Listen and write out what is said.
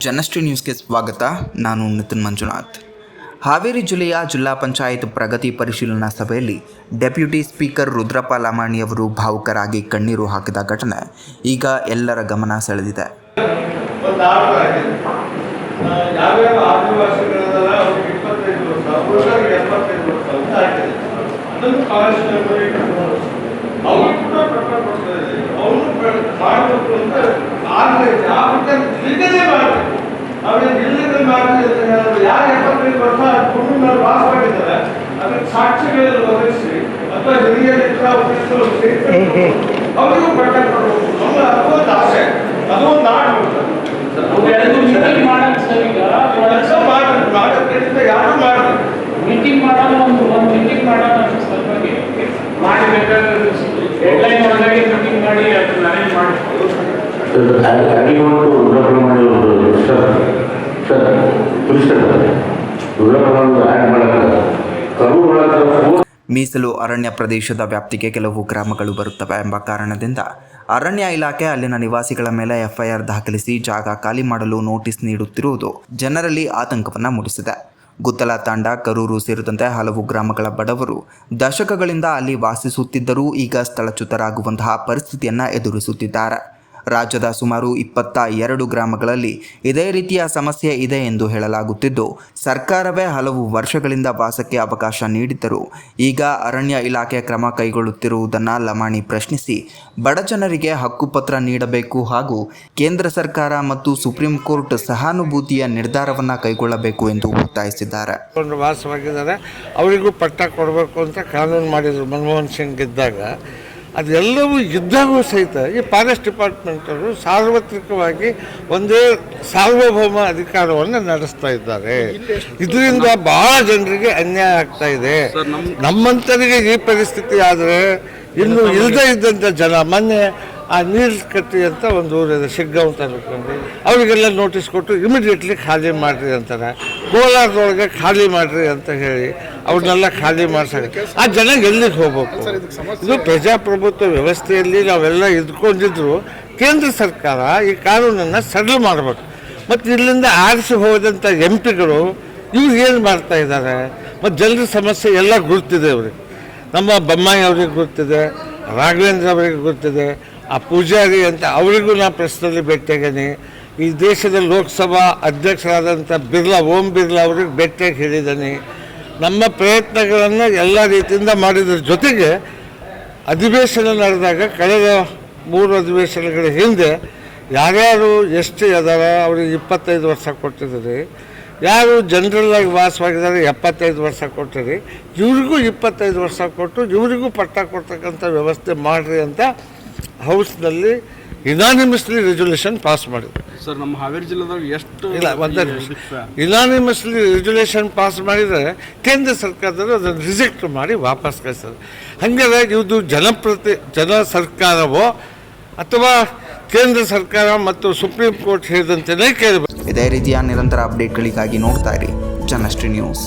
ಜನಶ್ರೀ ನ್ಯೂಸ್ಗೆ ಸ್ವಾಗತ. ನಾನು ನಿತಿನ್ ಮಂಜುನಾಥ್. ಹಾವೇರಿ ಜಿಲ್ಲೆಯ ಜಿಲ್ಲಾ ಪಂಚಾಯತ್ ಪ್ರಗತಿ ಪರಿಶೀಲನಾ ಸಭೆಯಲ್ಲಿ ಡೆಪ್ಯೂಟಿ ಸ್ಪೀಕರ್ ರುದ್ರಪ್ಪ ಲಮಾಣಿಯವರು ಭಾವುಕರಾಗಿ ಕಣ್ಣೀರು ಹಾಕಿದ ಘಟನೆ ಈಗ ಎಲ್ಲರ ಗಮನ ಸೆಳೆದಿದೆ. ಸಾಕ್ಷಿಗಳನ್ನು ಒದಗಿಸಿ ಅಥವಾ ಹಿರಿಯ ಅವರಿಗೂ ಪಟ್ಟ ಕೊಡಬೇಕು. ನಮ್ಮ ಅದೊಂದು ಆಸೆ, ಅದೊಂದು ನಾಡು ಮಾಡೋದ್ರಿಂದ ಯಾರು ಮಾಡಿ ಮೀಟಿಂಗ್ ಮಾಡೋಣ, ಒಂದು ಮೀಟಿಂಗ್ ಮಾಡೋಣ ಮಾಡಬೇಕಾದ್ರೆ ಡೆಡ್ಲೈನ್ ಒಳಗೆ ಮೀಟಿಂಗ್ ಮಾಡಿ ಅದನ್ನ ಅರೇಂಜ್ ಮಾಡಬೇಕು. ಮೀಸಲು ಅರಣ್ಯ ಪ್ರದೇಶದ ವ್ಯಾಪ್ತಿಗೆ ಕೆಲವು ಗ್ರಾಮಗಳು ಬರುತ್ತವೆ ಎಂಬ ಕಾರಣದಿಂದ ಅರಣ್ಯ ಇಲಾಖೆ ಅಲ್ಲಿನ ನಿವಾಸಿಗಳ ಮೇಲೆ ಎಫ್ಐಆರ್ ದಾಖಲಿಸಿ ಜಾಗ ಖಾಲಿ ಮಾಡಲು ನೋಟಿಸ್ ನೀಡುತ್ತಿರುವುದು ಜನರಲ್ಲಿ ಆತಂಕವನ್ನು ಮೂಡಿಸಿದೆ. ಗುತ್ತಲ ತಾಂಡ, ಕರೂರು ಸೇರಿದಂತೆ ಹಲವು ಗ್ರಾಮಗಳ ಬಡವರು ದಶಕಗಳಿಂದ ಅಲ್ಲಿ ವಾಸಿಸುತ್ತಿದ್ದರೂ ಈಗ ಸ್ಥಳಚ್ಯುತರಾಗುವಂತಹ ಪರಿಸ್ಥಿತಿಯನ್ನು ಎದುರಿಸುತ್ತಿದ್ದಾರೆ. ರಾಜ್ಯದ ಸುಮಾರು 22 ಗ್ರಾಮಗಳಲ್ಲಿ ಇದೇ ರೀತಿಯ ಸಮಸ್ಯೆ ಇದೆ ಎಂದು ಹೇಳಲಾಗುತ್ತಿದ್ದು, ಸರ್ಕಾರವೇ ಹಲವು ವರ್ಷಗಳಿಂದ ವಾಸಕ್ಕೆ ಅವಕಾಶ ನೀಡಿದ್ದರೂ ಈಗ ಅರಣ್ಯ ಇಲಾಖೆ ಕ್ರಮ ಕೈಗೊಳ್ಳುತ್ತಿರುವುದನ್ನು ಲಮಾಣಿ ಪ್ರಶ್ನಿಸಿ ಬಡಜನರಿಗೆ ಹಕ್ಕುಪತ್ರ ನೀಡಬೇಕು ಹಾಗೂ ಕೇಂದ್ರ ಸರ್ಕಾರ ಮತ್ತು ಸುಪ್ರೀಂ ಕೋರ್ಟ್ ಸಹಾನುಭೂತಿಯ ನಿರ್ಧಾರವನ್ನು ಕೈಗೊಳ್ಳಬೇಕು ಎಂದು ಒತ್ತಾಯಿಸಿದ್ದಾರೆ. ವಾಸವಾಗಿದ್ದಾರೆ, ಅವರಿಗೂ ಪಟ್ಟ ಕೊಡಬೇಕು ಅಂತ ಕಾನೂನು ಮಾಡಿದರು ಮನಮೋಹನ್ ಸಿಂಗ್ ಇದ್ದಾಗ. ಅದೆಲ್ಲವೂ ಇದ್ದಾಗೂ ಸಹಿತ ಈ ಫಾರೆಸ್ಟ್ ಡಿಪಾರ್ಟ್ಮೆಂಟವರು ಸಾರ್ವತ್ರಿಕವಾಗಿ ಒಂದೇ ಸಾರ್ವಭೌಮ ಅಧಿಕಾರವನ್ನು ನಡೆಸ್ತಾ ಇದ್ದಾರೆ. ಇದರಿಂದ ಬಹಳ ಜನರಿಗೆ ಅನ್ಯಾಯ ಆಗ್ತಾ ಇದೆ. ನಮ್ಮಂತರಿಗೆ ಈ ಪರಿಸ್ಥಿತಿ ಆದರೆ ಇನ್ನು ಇಲ್ಲದೇ ಇದ್ದಂಥ ಜನ, ಮೊನ್ನೆ ಆ ನೀಲಕಟ್ಟಿ ಅಂತ ಒಂದು ಊರಿದೆ ಶಿಗ್ಗಾಂವ್ ತಾಲೂಕಿನಲ್ಲಿ, ಅವರಿಗೆಲ್ಲ ನೋಟಿಸ್ ಕೊಟ್ಟು ಇಮಿಡಿಯೇಟ್ಲಿ ಖಾಲಿ ಮಾಡಿರಿ ಅಂತಾರೆ. ಕೋಲಾರದೊಳಗೆ ಖಾಲಿ ಮಾಡಿರಿ ಅಂತ ಹೇಳಿ ಅವ್ರನ್ನೆಲ್ಲ ಖಾಲಿ ಮಾಡ್ಸಕ್ಕೆ ಆ ಜನ ಎಲ್ಲಿಗೆ ಹೋಗ್ಬೇಕು? ಇದು ಪ್ರಜಾಪ್ರಭುತ್ವ ವ್ಯವಸ್ಥೆಯಲ್ಲಿ ನಾವೆಲ್ಲ ಇದ್ಕೊಂಡಿದ್ರು ಕೇಂದ್ರ ಸರ್ಕಾರ ಈ ಕಾನೂನನ್ನು ಸರಳ ಮಾಡಬೇಕು. ಮತ್ತು ಇಲ್ಲಿಂದ ಆರಿಸಿ ಹೋದಂಥ ಎಂಪಿಗಳು ಇವ್ರು ಏನು ಮಾಡ್ತಾ ಇದ್ದಾರೆ? ಮತ್ತು ಜನರ ಸಮಸ್ಯೆ ಎಲ್ಲ ಗುರುತಿದೆ ಅವ್ರಿಗೆ. ನಮ್ಮ ಬೊಮ್ಮಾಯಿ ಅವ್ರಿಗೆ ಗುರುತಿದೆ, ರಾಘವೇಂದ್ರ ಅವರಿಗೆ ಗುರುತಿದೆ, ಆ ಪೂಜಾರಿ ಅಂತ ಅವರಿಗೂ ನಾ ಪ್ರಶ್ನೆಯಲ್ಲಿ ಭೇಟಿಯಾಗೀನಿ. ಈ ದೇಶದ ಲೋಕಸಭಾ ಅಧ್ಯಕ್ಷರಾದಂಥ ಓಂ ಬಿರ್ಲಾ ಅವ್ರಿಗೆ ಭೇಟಿಯಾಗಿ ಹೇಳಿದ್ದೀನಿ. ನಮ್ಮ ಪ್ರಯತ್ನಗಳನ್ನು ಎಲ್ಲ ರೀತಿಯಿಂದ ಮಾಡಿದ್ರ ಜೊತೆಗೆ ಅಧಿವೇಶನ ನಡೆದಾಗ ಕಳೆದ 3 ಅಧಿವೇಶನಗಳ ಹಿಂದೆ ಯಾರ್ಯಾರು ಎಷ್ಟು ಅದಾರ ಅವ್ರಿಗೆ 25 ವರ್ಷ ಕೊಟ್ಟಿದ್ದೀರಿ, ಯಾರು ಜನರಲ್ಲಾಗಿ ವಾಸವಾಗಿದ್ದಾರೆ 75 ವರ್ಷ ಕೊಟ್ಟಿರಿ, ಇವ್ರಿಗೂ 25 ವರ್ಷ ಕೊಟ್ಟು ಇವರಿಗೂ ಪಟ್ಟ ಕೊಡ್ತಕ್ಕಂಥ ವ್ಯವಸ್ಥೆ ಮಾಡಿರಿ ಅಂತ ಹೌಸ್ನಲ್ಲಿ ಇನಾನಿಮಸ್ಲಿ ರೆಸೊಲ್ಯೂಷನ್ ಪಾಸ್ ಮಾಡಿದ್ರು. ಸರ್, ನಮ್ಮ ಹಾವೇರಿ ಜಿಲ್ಲೆದಾಗ ಎಷ್ಟು ಇಲ್ಲ ಇನಾನಿಮಸ್ಲಿ ರೆಸೊಲ್ಯೂಷನ್ ಪಾಸ್ ಮಾಡಿದರೆ ಕೇಂದ್ರ ಸರ್ಕಾರದವರು ಅದನ್ನು ರಿಜೆಕ್ಟ್ ಮಾಡಿ ವಾಪಸ್ ಕಳಿಸ್ತಾರೆ. ಹಾಗಾದ್ರೆ ಇದು ಜನ ಸರ್ಕಾರವೋ ಅಥವಾ ಕೇಂದ್ರ ಸರ್ಕಾರ ಮತ್ತು ಸುಪ್ರೀಂ ಕೋರ್ಟ್ ಹೇಳಿದಂತೆಯೇ ಕೇಳಬೇಕು. ಇದೇ ರೀತಿಯ ನಿರಂತರ ಅಪ್ಡೇಟ್ಗಳಿಗಾಗಿ ನೋಡ್ತಾ ಇರಿ ಜನಶ್ರೀ ನ್ಯೂಸ್.